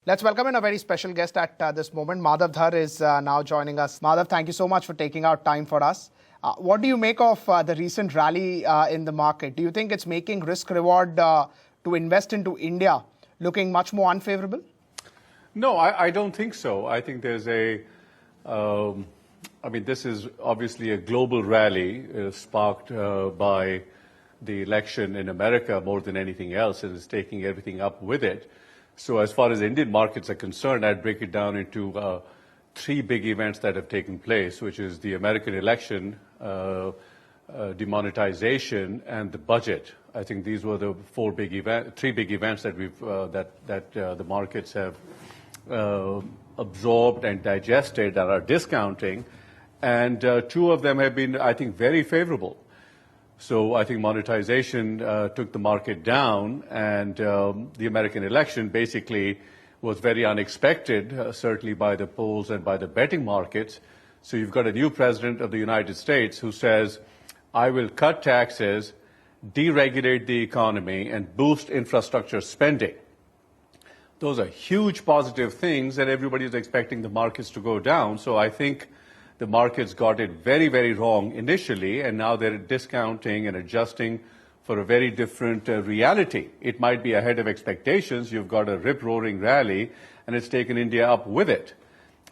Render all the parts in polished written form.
Let's welcome in a very special guest at this moment. Madhav Dhar is now joining us. Madhav, thank you so much for taking out time for us. What do you make of the recent rally in the market? Do you think it's making risk-reward to invest into India looking much more unfavorable? No, I don't think so. I think there's this is obviously a global rally sparked by the election in America more than anything else, and is taking everything up with it. So as far as Indian markets are concerned, I'd break it down into three big events that have taken place, which is the American election, demonetization, and the budget. I think these were the three big events that the markets have absorbed and digested that are discounting, and two of them have been, I think, very favorable. So I think monetization took the market down, and the American election basically was very unexpected, certainly by the polls and by the betting markets. So you've got a new president of the United States who says, I will cut taxes, deregulate the economy, and boost infrastructure spending. Those are huge positive things, and everybody is expecting the markets to go down. So I think the markets got it very, very wrong initially, and now they're discounting and adjusting for a very different reality. It might be ahead of expectations. You've got a rip-roaring rally, and it's taken India up with it.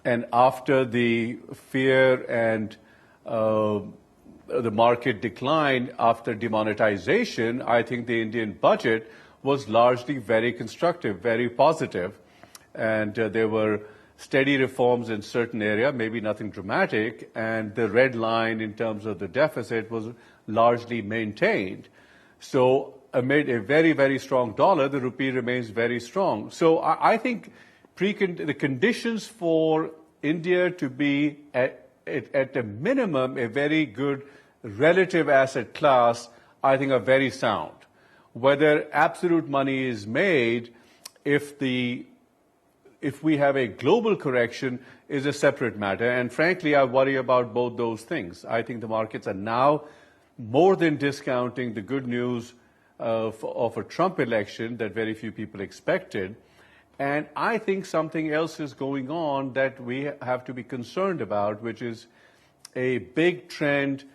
And after the fear and the market decline after demonetization, I think the Indian budget was largely very constructive, very positive, and there were steady reforms in certain areas, maybe nothing dramatic, and the red line in terms of the deficit was largely maintained. So amid a very, very strong dollar, the rupee remains very strong. So I think the conditions for India to be at a minimum a very good relative asset class, I think, are very sound. Whether absolute money is made, if we have a global correction, is a separate matter. And frankly, I worry about both those things. I think the markets are now more than discounting the good news of a Trump election that very few people expected. And I think something else is going on that we have to be concerned about, which is a big trend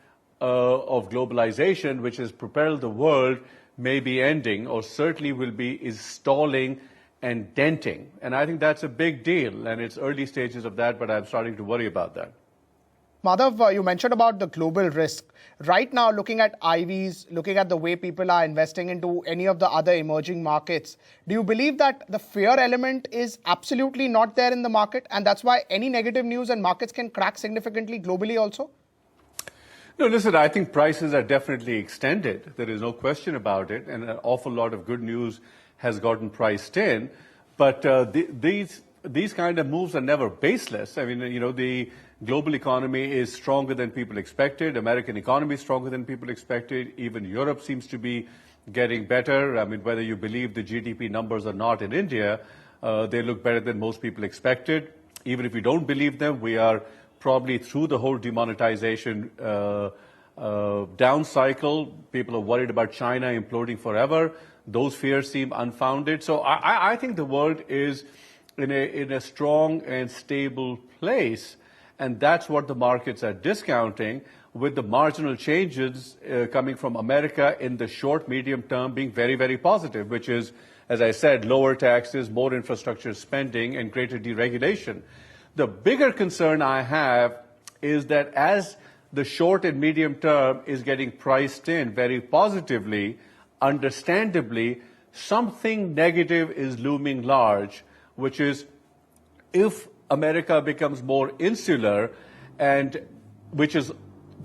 of globalization, which has propelled the world, may be ending, or certainly is stalling and denting. And I think that's a big deal, and it's early stages of that, but I'm starting to worry about that. Madhav, you mentioned about the global risk. Right now, looking at IVs, looking at the way people are investing into any of the other emerging markets, do you believe that the fear element is absolutely not there in the market, and that's why any negative news and markets can crack significantly globally also? No, listen, I think prices are definitely extended. There is no question about it, and an awful lot of good news has gotten priced in. But these kind of moves are never baseless. I mean, the global economy is stronger than people expected. American economy is stronger than people expected. Even Europe seems to be getting better. I mean, whether you believe the GDP numbers or not in India, they look better than most people expected. Even if you don't believe them, we are probably through the whole demonetization down cycle. People are worried about China imploding forever. Those fears seem unfounded. So I think the world is in a strong and stable place, and that's what the markets are discounting, with the marginal changes coming from America in the short, medium term being very, very positive, which is, as I said, lower taxes, more infrastructure spending, and greater deregulation. The bigger concern I have is that as the short and medium term is getting priced in very positively, understandably, something negative is looming large, which is if America becomes more insular, and which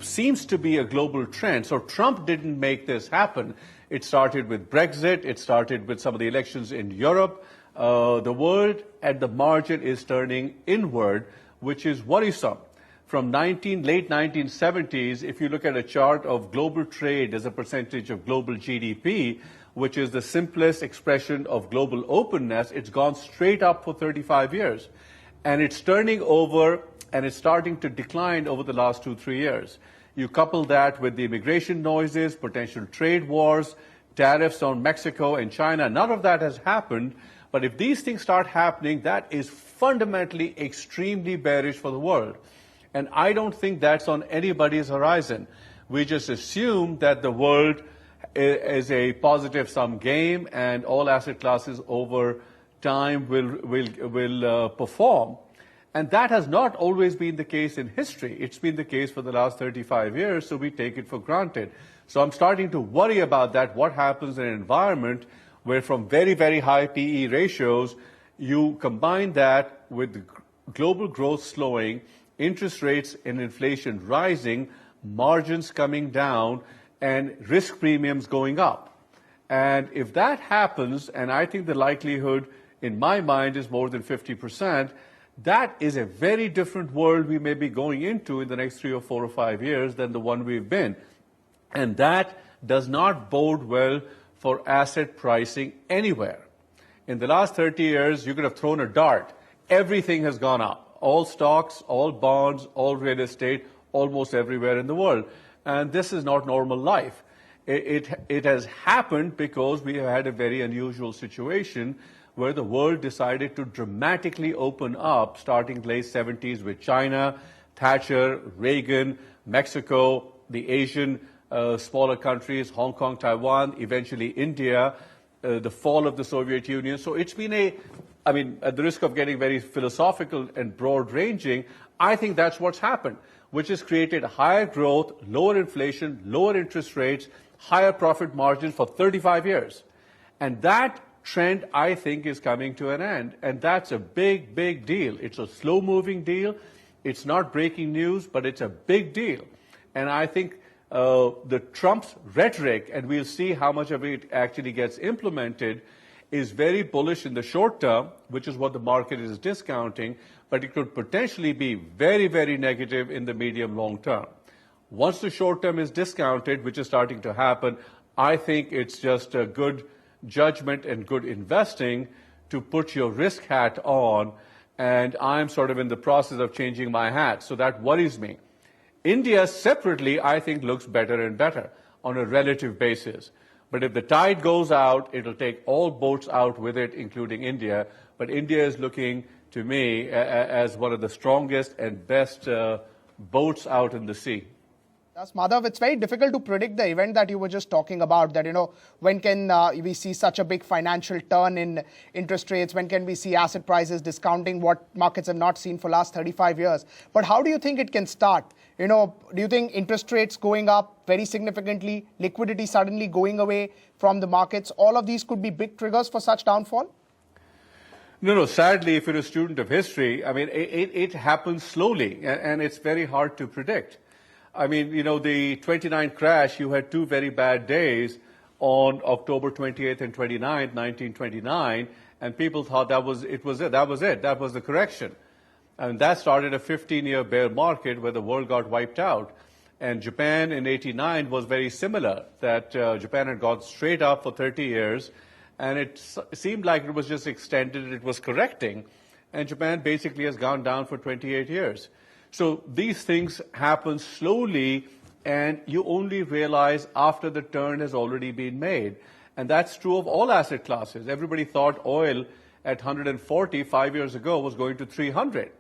seems to be a global trend. So Trump didn't make this happen. It started with Brexit. It started with some of the elections in Europe. The world at the margin is turning inward, which is worrisome. From late 1970s, if you look at a chart of global trade as a percentage of global GDP, which is the simplest expression of global openness, it's gone straight up for 35 years. And it's turning over, and it's starting to decline over the last 2-3 years. You couple that with the immigration noises, potential trade wars, tariffs on Mexico and China. None of that has happened, But if these things start happening, that is fundamentally extremely bearish for the world. And I don't think that's on anybody's horizon. We just assume that the world is a positive-sum game and all asset classes over time will perform. And that has not always been the case in history. It's been the case for the last 35 years, so we take it for granted. So I'm starting to worry about that, what happens in an environment where from very, very high PE ratios, you combine that with the global growth slowing, interest rates and inflation rising, margins coming down, and risk premiums going up. And if that happens, and I think the likelihood in my mind is more than 50%, that is a very different world we may be going into in the next 3 or 4 or 5 years than the one we've been. And that does not bode well for asset pricing anywhere. In the last 30 years, you could have thrown a dart. Everything has gone up. All stocks, all bonds, all real estate, almost everywhere in the world. And this is not normal life. It has happened because we have had a very unusual situation where the world decided to dramatically open up, starting late 70s with China, Thatcher, Reagan, Mexico, the Asian smaller countries, Hong Kong, Taiwan, eventually India, the fall of the Soviet Union. So it's been at the risk of getting very philosophical and broad-ranging, I think that's what's happened, which has created higher growth, lower inflation, lower interest rates, higher profit margins for 35 years. And that trend, I think, is coming to an end. And that's a big, big deal. It's a slow-moving deal. It's not breaking news, but it's a big deal. And I think the Trump's rhetoric, and we'll see how much of it actually gets implemented, is very bullish in the short term, which is what the market is discounting, but it could potentially be very, very negative in the medium-long term. Once the short term is discounted, which is starting to happen, I think it's just a good judgment and good investing to put your risk hat on, and I'm sort of in the process of changing my hat, so that worries me. India separately, I think, looks better and better on a relative basis. But if the tide goes out, it'll take all boats out with it, including India. But India is looking, to me, as one of the strongest and best boats out in the sea. Yes, Madhav, it's very difficult to predict the event that you were just talking about, that, when can we see such a big financial turn in interest rates? When can we see asset prices discounting what markets have not seen for the last 35 years? But how do you think it can start? Do you think interest rates going up very significantly, liquidity suddenly going away from the markets, all of these could be big triggers for such downfall? No. Sadly, if you're a student of history, it happens slowly, and it's very hard to predict. The 29 crash, you had 2 very bad days on October 28th and 29th, 1929, and people thought that was it. That was the correction. And that started a 15-year bear market where the world got wiped out. And Japan in 89 was very similar, that Japan had gone straight up for 30 years, and it seemed like it was just extended, it was correcting. And Japan basically has gone down for 28 years. So these things happen slowly, and you only realize after the turn has already been made. And that's true of all asset classes. Everybody thought oil at 140 5 years ago was going to 300.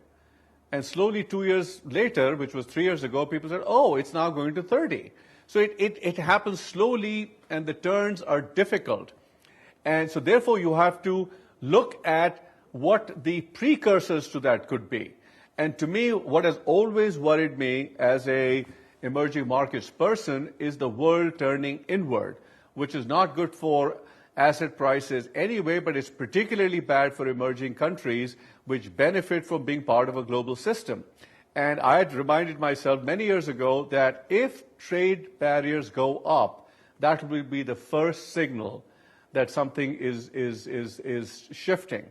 And slowly 2 years later, which was 3 years ago, people said, oh, it's now going to 30. So it happens slowly, and the turns are difficult. And so therefore you have to look at what the precursors to that could be. And to me, what has always worried me as a emerging markets person is the world turning inward, which is not good for asset prices anyway, but it's particularly bad for emerging countries which benefit from being part of a global system. And I had reminded myself many years ago that if trade barriers go up, that will be the first signal that something is shifting.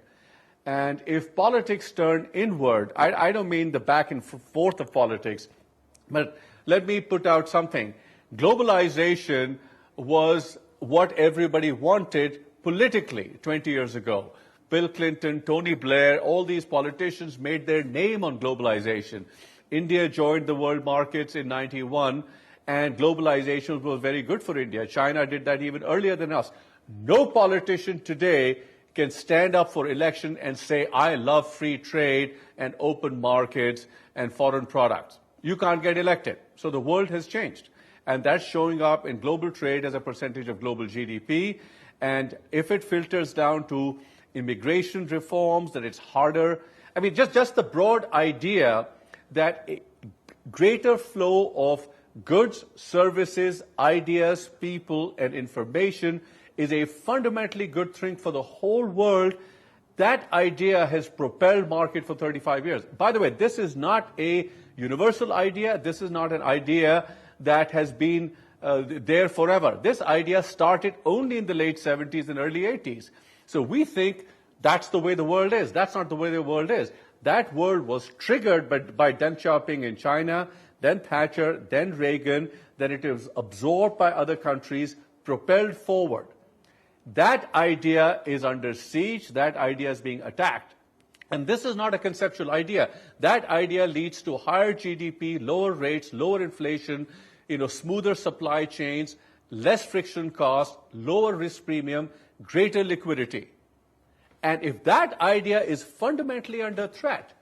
And if politics turn inward, I don't mean the back and forth of politics, but let me put out something. Globalization was what everybody wanted politically 20 years ago. Bill Clinton, Tony Blair, all these politicians made their name on globalization. India joined the world markets in 91, and globalization was very good for India. China did that even earlier than us. No politician today can stand up for election and say, I love free trade and open markets and foreign products. You can't get elected. So the world has changed. And that's showing up in global trade as a percentage of global GDP. And if it filters down to immigration reforms, that it's harder. I mean, just the broad idea that a greater flow of goods, services, ideas, people, and information is a fundamentally good thing for the whole world. That idea has propelled market for 35 years. By the way, this is not a universal idea. This is not an idea that has been there forever. This idea started only in the late 70s and early 80s. So we think that's the way the world is. That's not the way the world is. That world was triggered by Deng Xiaoping in China, then Thatcher, then Reagan, then it was absorbed by other countries, propelled forward. That idea is under siege. That idea is being attacked. And this is not a conceptual idea. That idea leads to higher GDP, lower rates, lower inflation, smoother supply chains, less friction costs, lower risk premium, greater liquidity. And if that idea is fundamentally under threat,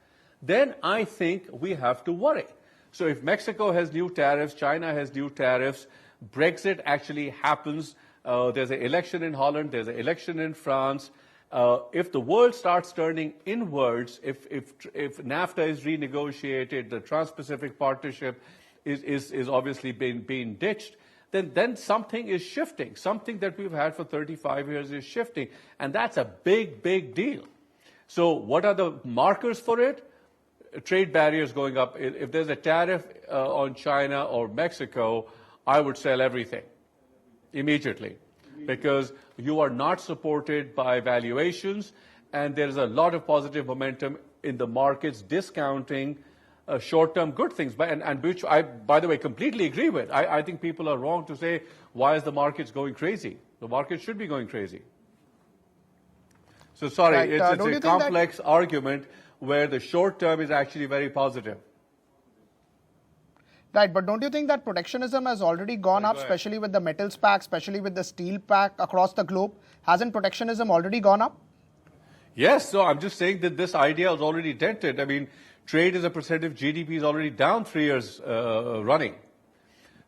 then I think we have to worry. So if Mexico has new tariffs, China has new tariffs, Brexit actually happens, there's an election in Holland, there's an election in France. If the world starts turning inwards, if NAFTA is renegotiated, the Trans-Pacific Partnership is obviously being ditched, then something is shifting. Something that we've had for 35 years is shifting. And that's a big, big deal. So what are the markers for it? Trade barriers going up. If there's a tariff on China or Mexico, I would sell everything immediately, because you are not supported by valuations, and there's a lot of positive momentum in the markets discounting short-term good things, and which I, by the way, completely agree with. I think people are wrong to say, why is the markets going crazy? The market should be going crazy. So sorry, Right. it's a complex argument where the short term is actually very positive. Right, but don't you think that protectionism has already gone up, especially with the metals pack, especially with the steel pack across the globe? Hasn't protectionism already gone up? Yes, so I'm just saying that this idea is already dented. I mean, trade as a percent of GDP is already down 3 years running.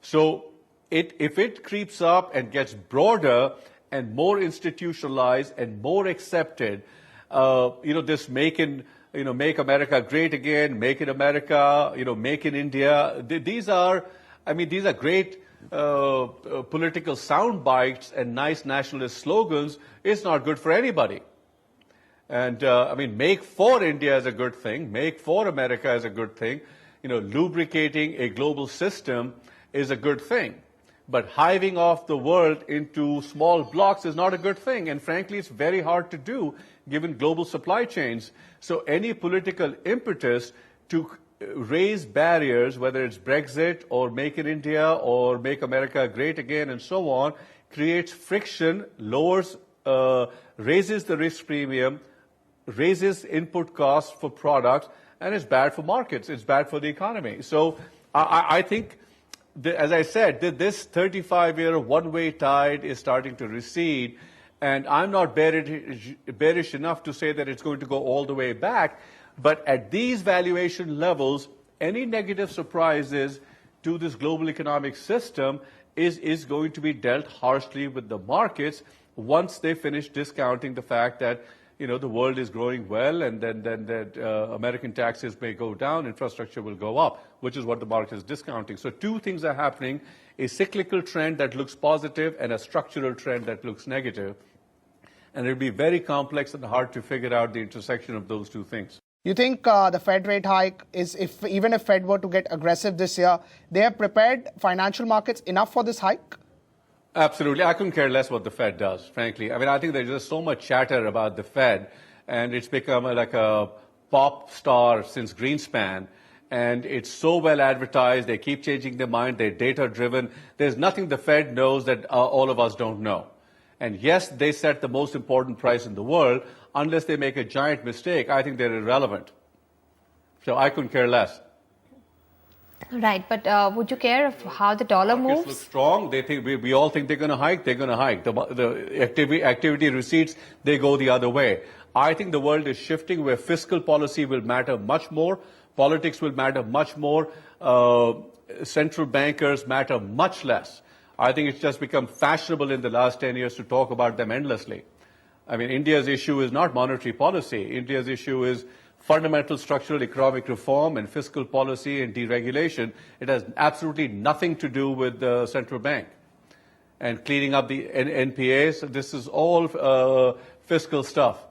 So if it creeps up and gets broader and more institutionalized and more accepted, this Make America Great Again, Make in America, Make in India. These are great political sound bites and nice nationalist slogans. It's not good for anybody. And Make for India is a good thing. Make for America is a good thing. Lubricating a global system is a good thing. But hiving off the world into small blocks is not a good thing. And frankly, it's very hard to do given global supply chains. So any political impetus to raise barriers, whether it's Brexit or Make in India or Make America Great Again and so on, creates friction, raises the risk premium, raises input costs for products, and it's bad for markets. It's bad for the economy. So I think, as I said, this 35-year one-way tide is starting to recede, and I'm not bearish enough to say that it's going to go all the way back, but at these valuation levels, any negative surprises to this global economic system is going to be dealt harshly with the markets once they finish discounting the fact that the world is growing well, and then that American taxes may go down, infrastructure will go up, which is what the market is discounting. So two things are happening, a cyclical trend that looks positive and a structural trend that looks negative. And it'll be very complex and hard to figure out the intersection of those two things. You think the Fed rate hike is, even if Fed were to get aggressive this year, they have prepared financial markets enough for this hike? Absolutely. I couldn't care less what the Fed does, frankly. I think there's just so much chatter about the Fed, and it's become like a pop star since Greenspan, and it's so well advertised. They keep changing their mind. They're data-driven. There's nothing the Fed knows that all of us don't know. And yes, they set the most important price in the world. Unless they make a giant mistake, I think they're irrelevant. So I couldn't care less. Right, but would you care of how the dollar Markets look moves? strong. They think we all think they're going to hike. They're going to hike. The activity receipts, they go the other way. I think the world is shifting where fiscal policy will matter much more. Politics will matter much more. Central bankers matter much less. I think it's just become fashionable in the last 10 years to talk about them endlessly. I mean, India's issue is not monetary policy. India's issue is fundamental structural economic reform and fiscal policy and deregulation. It has absolutely nothing to do with the central bank. And cleaning up the NPAs, this is all fiscal stuff.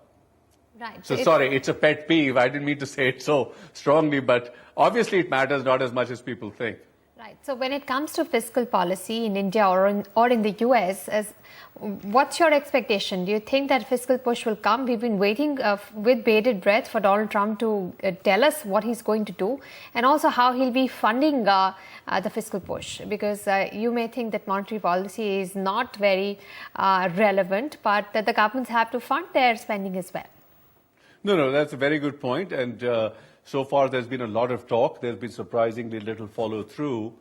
Right. So sorry, it's a pet peeve. I didn't mean to say it so strongly, but obviously it matters not as much as people think. Right. So when it comes to fiscal policy in India or in the US, what's your expectation? Do you think that fiscal push will come? We've been waiting with bated breath for Donald Trump to tell us what he's going to do and also how he'll be funding the fiscal push. Because you may think that monetary policy is not very relevant, but that the governments have to fund their spending as well. No, that's a very good point. And so far, there's been a lot of talk. There's been surprisingly little follow-through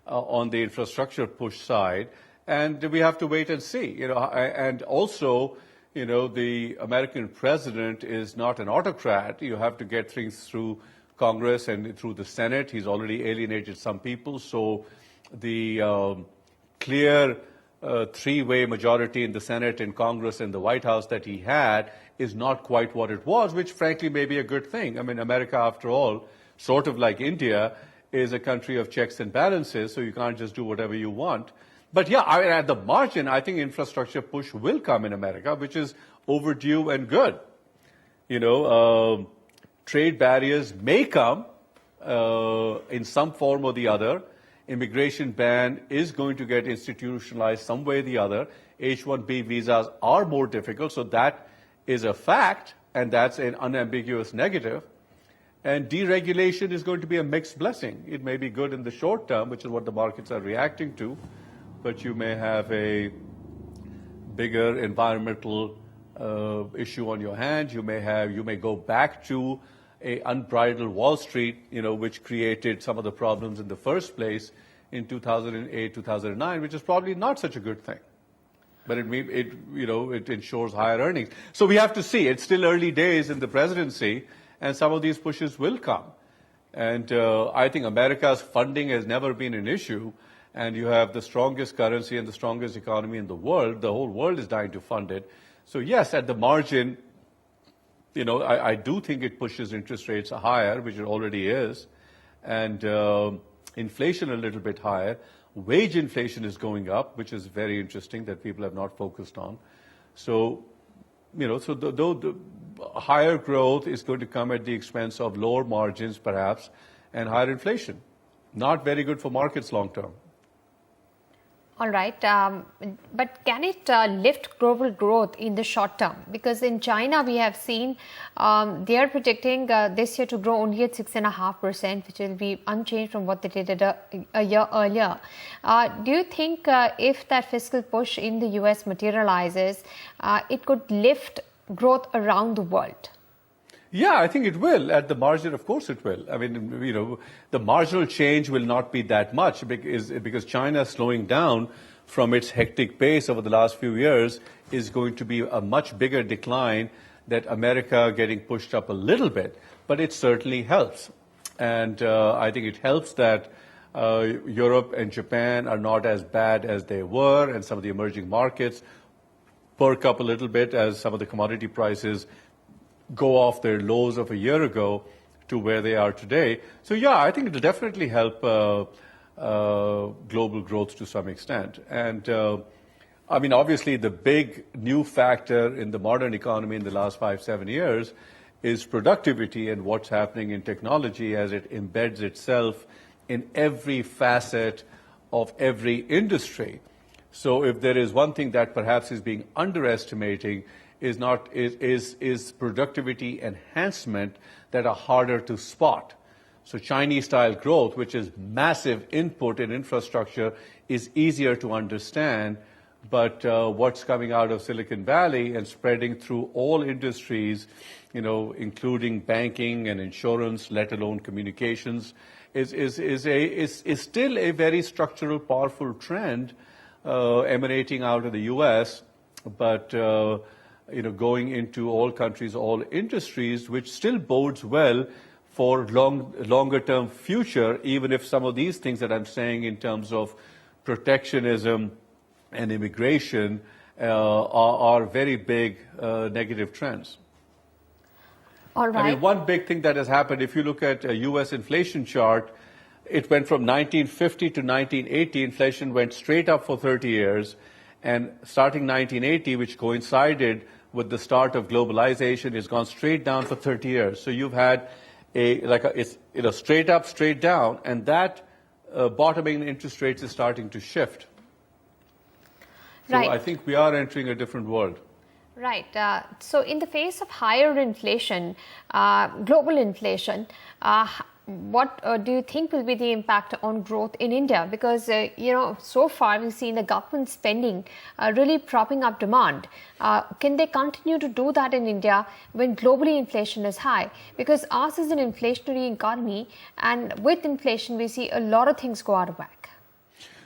on the infrastructure push side. And we have to wait and see. And also, the American president is not an autocrat. You have to get things through Congress and through the Senate. He's already alienated some people. So the clear three-way majority in the Senate and Congress and the White House that he had is not quite what it was, which frankly may be a good thing. I mean, America, after all, sort of like India, is a country of checks and balances, so you can't just do whatever you want. But yeah, at the margin, I think infrastructure push will come in America, which is overdue and good. Trade barriers may come in some form or the other. Immigration ban is going to get institutionalized some way or the other. H-1B visas are more difficult, so that is a fact, and that's an unambiguous negative. And deregulation is going to be a mixed blessing. It may be good in the short term, which is what the markets are reacting to, but you may have a bigger environmental issue on your hands. You may go back to a unbridled Wall Street, which created some of the problems in the first place in 2008, 2009, which is probably not such a good thing. But it ensures higher earnings. So we have to see. It's still early days in the presidency, and some of these pushes will come. And I think America's funding has never been an issue, and you have the strongest currency and the strongest economy in the world. The whole world is dying to fund it. So yes, at the margin, I do think it pushes interest rates higher, which it already is, and inflation a little bit higher. Wage inflation is going up, which is very interesting that people have not focused on. So, the higher growth is going to come at the expense of lower margins, perhaps, and higher inflation. Not very good for markets long term. All right, but can it lift global growth in the short term? Because in China, we have seen they are predicting this year to grow only at 6.5%, which will be unchanged from what they did a year earlier. Do you think if that fiscal push in the US materializes, it could lift growth around the world? Yeah, I think it will. At the margin, of course it will. I mean, the marginal change will not be that much because China slowing down from its hectic pace over the last few years is going to be a much bigger decline than America getting pushed up a little bit. But it certainly helps. And I think it helps that Europe and Japan are not as bad as they were, and some of the emerging markets perk up a little bit as some of the commodity prices go off their lows of a year ago to where they are today. So yeah, I think it will definitely help global growth to some extent. And I mean, obviously the big new factor in the modern economy in the last 5-7 years is productivity and what's happening in technology as it embeds itself in every facet of every industry. So if there is one thing that perhaps is being underestimating is productivity enhancement that are harder to spot. So Chinese-style growth, which is massive input in infrastructure, is easier to understand but what's coming out of Silicon Valley and spreading through all industries, including banking and insurance, let alone communications, is still a very structural, powerful trend emanating out of the U.S., but going into all countries, all industries, which still bodes well for longer-term future, even if some of these things that I'm saying in terms of protectionism and immigration are very big negative trends. All right. I mean, one big thing that has happened, if you look at a U.S. inflation chart, it went from 1950 to 1980, inflation went straight up for 30 years, and starting 1980, which coincided with the start of globalization, it's gone straight down for 30 years. So you've had straight up, straight down, and that bottoming in interest rates is starting to shift. So right. I think we are entering a different world. Right. So in the face of higher inflation, global inflation, what do you think will be the impact on growth in India? Because, so far we've seen the government spending really propping up demand. Can they continue to do that in India when globally inflation is high? Because ours is an inflationary economy, and with inflation we see a lot of things go out of whack.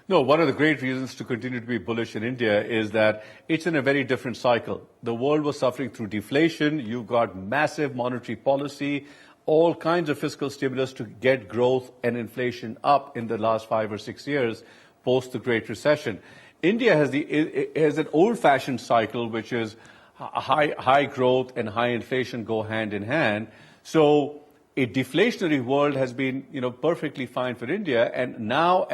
No, one of the great reasons to continue to be bullish in India is that it's in a very different cycle. The world was suffering through deflation. You've got massive monetary policy, all kinds of fiscal stimulus to get growth and inflation up in the last 5 or 6 years post the Great Recession. India has an old-fashioned cycle, which is high growth and high inflation go hand in hand. So a deflationary world has been, perfectly fine for India, and now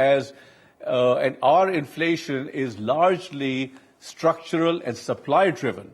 and our inflation is largely structural and supply-driven.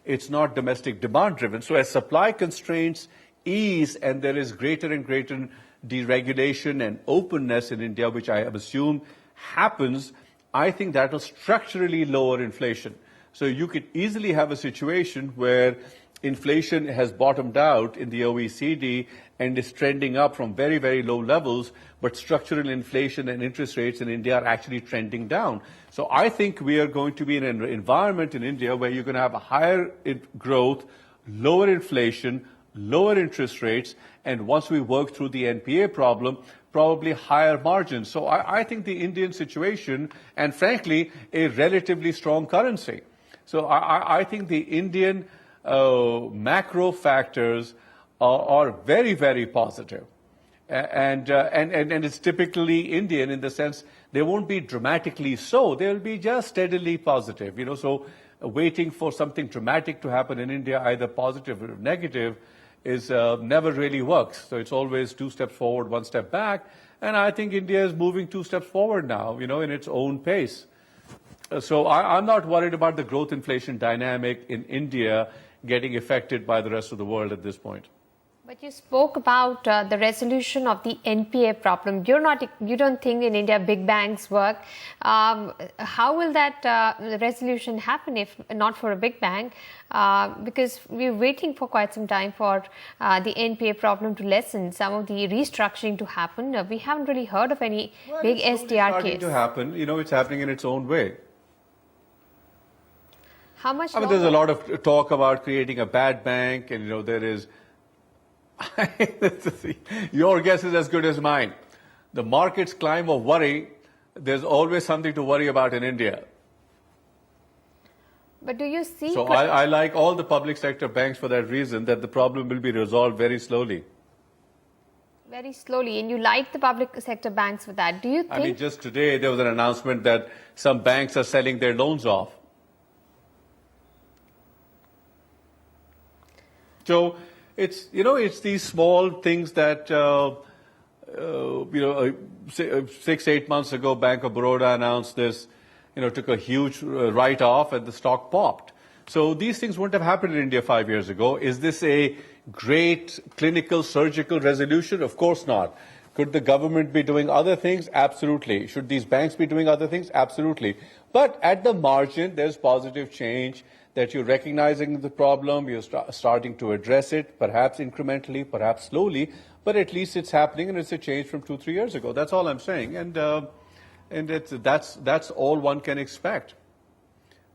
It's not domestic demand-driven. So as supply constraints ease and there is greater and greater deregulation and openness in India, which I assume happens, I think that will structurally lower inflation. So you could easily have a situation where inflation has bottomed out in the OECD and is trending up from very, very low levels, but structural inflation and interest rates in India are actually trending down. So I think we are going to be in an environment in India where you're going to have a higher growth, lower inflation, lower interest rates, and once we work through the NPA problem, probably higher margins. So I think the Indian situation, and frankly, a relatively strong currency. So I think the Indian macro factors are very, very positive. And it's typically Indian in the sense they won't be dramatically so. They'll be just steadily positive. So waiting for something dramatic to happen in India, either positive or negative, is never really works. So it's always 2 steps forward, 1 step back. And I think India is moving 2 steps forward now, in its own pace. So I'm not worried about the growth inflation dynamic in India getting affected by the rest of the world at this point. But you spoke about the resolution of the NPA problem. You don't think in India big banks work. How will that resolution happen if not for a big bank? Because we're waiting for quite some time for the NPA problem to lessen, some of the restructuring to happen. We haven't really heard of any big SDR It's starting case. to happen. It's happening in its own way. How much? I mean, there's a lot of talk about creating a bad bank, and there is. Your guess is as good as mine. The markets climb of worry. There's always something to worry about in India. But do you see? So I like all the public sector banks for that reason, that the problem will be resolved very slowly. Very slowly, and you like the public sector banks for that. Do you think? I mean, just today there was an announcement that some banks are selling their loans off. So it's these small things that 6-8 months ago Bank of Baroda announced this, took a huge write-off and the stock popped. So these things wouldn't have happened in India 5 years ago. Is this a great clinical surgical resolution? Of course not. Could the government be doing other things? Absolutely. Should these banks be doing other things? Absolutely. But at the margin, there's positive change, that you're recognizing the problem, you're starting to address it, perhaps incrementally, perhaps slowly, but at least it's happening, and it's a change from 2-3 years ago. That's all I'm saying, and that's all one can expect.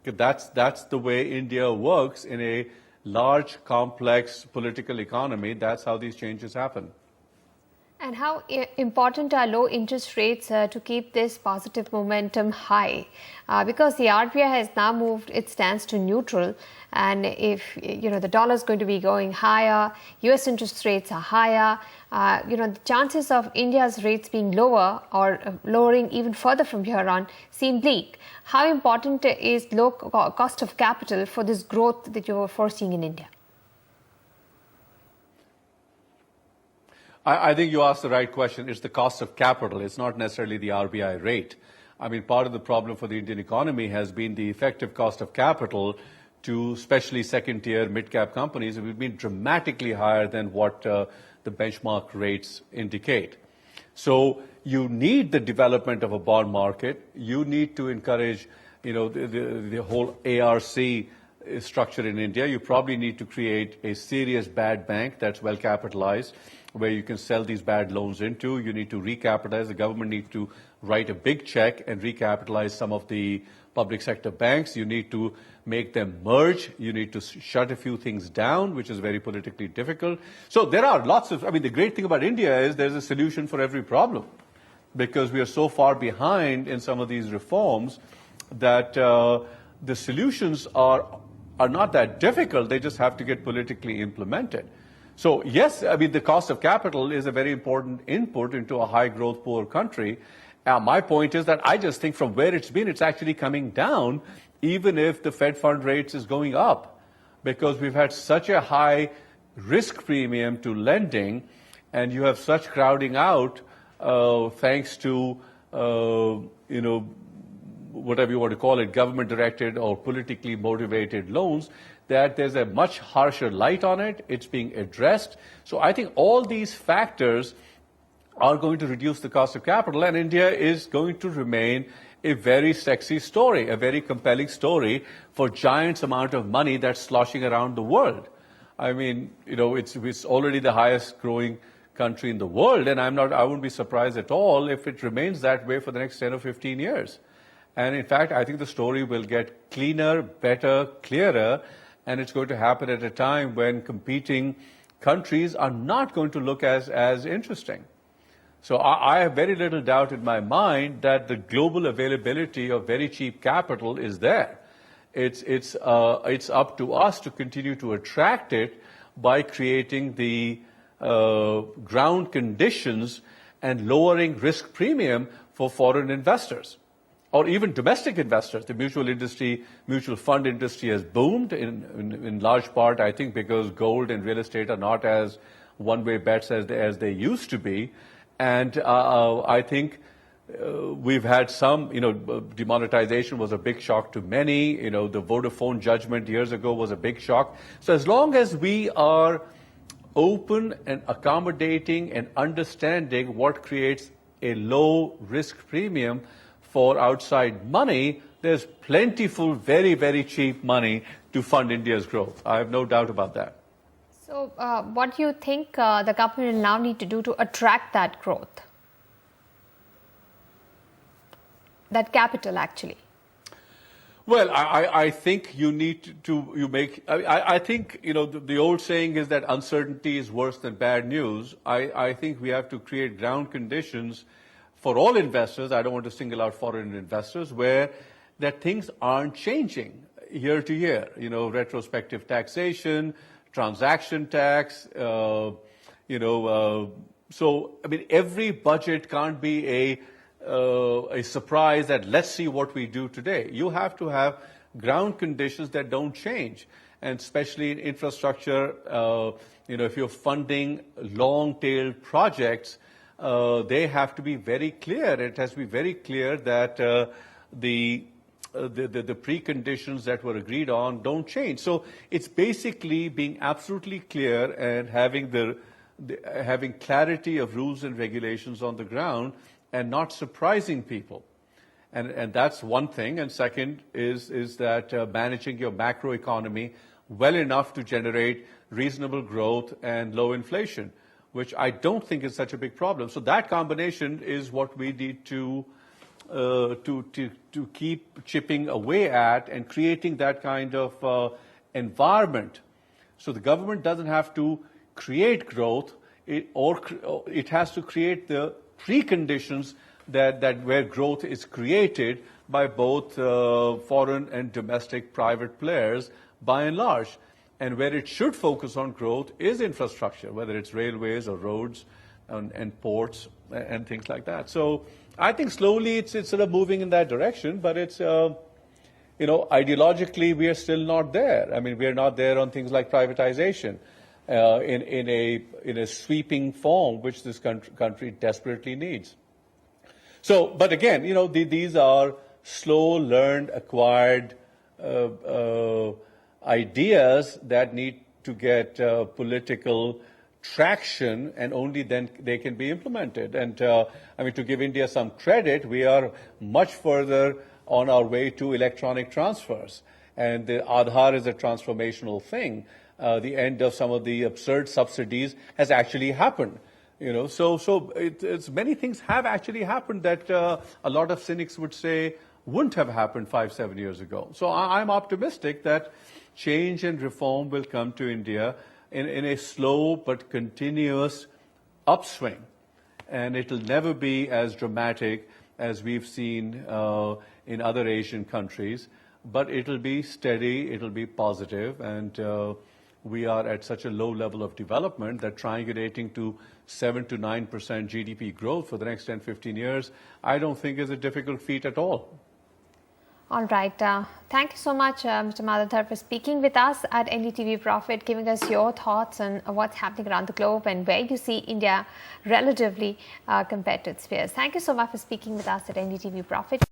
That's the way India works in a large, complex political economy. That's how these changes happen. And how important are low interest rates to keep this positive momentum high? Because the RBI has now moved its stance to neutral, and if the dollar is going to be going higher, US interest rates are higher, the chances of India's rates being lower or lowering even further from here on seem bleak. How important is low cost of capital for this growth that you're foreseeing in India? I think you asked the right question. It's the cost of capital. It's not necessarily the RBI rate. I mean, part of the problem for the Indian economy has been the effective cost of capital to especially second-tier mid-cap companies. It has been dramatically higher than what the benchmark rates indicate. So you need the development of a bond market. You need to encourage, the whole ARC structure in India. You probably need to create a serious bad bank that's well capitalized, where you can sell these bad loans into. You need to recapitalize. The government needs to write a big check and recapitalize some of the public sector banks. You need to make them merge. You need to shut a few things down, which is very politically difficult. So there are lots of, the great thing about India is there's a solution for every problem, because we are so far behind in some of these reforms that the solutions are not that difficult. They just have to get politically implemented. So yes, the cost of capital is a very important input into a high growth poor country. My point is that I just think from where it's been, it's actually coming down, even if the Fed fund rates is going up, because we've had such a high risk premium to lending, and you have such crowding out thanks to, whatever you want to call it, government-directed or politically motivated loans, that there's a much harsher light on it. It's being addressed. So I think all these factors are going to reduce the cost of capital, and India is going to remain a very sexy story, a very compelling story for giants amount of money that's sloshing around the world. It's already the highest growing country in the world, and I wouldn't be surprised at all if it remains that way for the next 10 or 15 years. And in fact, I think the story will get cleaner, better, clearer, and it's going to happen at a time when competing countries are not going to look as interesting. So I have very little doubt in my mind that the global availability of very cheap capital is there. It's up to us to continue to attract it by creating the ground conditions and lowering risk premium for foreign investors, or even domestic investors. The mutual fund industry has boomed in large part, I think, because gold and real estate are not as one-way bets as they used to be. And I think we've had some, demonetization was a big shock to many. The Vodafone judgment years ago was a big shock. So as long as we are open and accommodating and understanding what creates a low risk premium for outside money, there's plentiful, very, very cheap money to fund India's growth. I have no doubt about that. So what do you think the government will now need to do to attract that growth? That capital, actually. Well, I think you need I think, the old saying is that uncertainty is worse than bad news. I think we have to create ground conditions for all investors. I don't want to single out foreign investors, where that things aren't changing year to year. Retrospective taxation, transaction tax, so every budget can't be a surprise that let's see what we do today. You have to have ground conditions that don't change, and especially in infrastructure. If you're funding long-tailed projects, they have to be very clear. It has to be very clear that the preconditions that were agreed on don't change. So it's basically being absolutely clear and having clarity of rules and regulations on the ground and not surprising people. And that's one thing. And second is that managing your macroeconomy well enough to generate reasonable growth and low inflation, which I don't think is such a big problem. So that combination is what we need to to keep chipping away at and creating that kind of environment. So the government doesn't have to create growth, it has to create the preconditions that where growth is created by both foreign and domestic private players by and large. And where it should focus on growth is infrastructure, whether it's railways or roads and ports and things like that. So I think slowly it's sort of moving in that direction, but it's, ideologically we are still not there. I mean, we are not there on things like privatization in a sweeping form, which this country desperately needs. So, but again, these are slow, learned, acquired ideas that need to get political traction, and only then they can be implemented. And to give India some credit, we are much further on our way to electronic transfers. And the Aadhaar is a transformational thing. The end of some of the absurd subsidies has actually happened. So it's many things have actually happened that a lot of cynics would say wouldn't have happened 5-7 years ago. So I'm optimistic that change and reform will come to India in a slow but continuous upswing. And it'll never be as dramatic as we've seen in other Asian countries, but it'll be steady, it'll be positive, and we are at such a low level of development that triangulating to 7 to 9% GDP growth for the next 10-15 years, I don't think is a difficult feat at all. All right. Thank you so much, Mr. Madhav Dhar, for speaking with us at NDTV Profit, giving us your thoughts on what's happening around the globe and where you see India relatively compared to its peers. Thank you so much for speaking with us at NDTV Profit.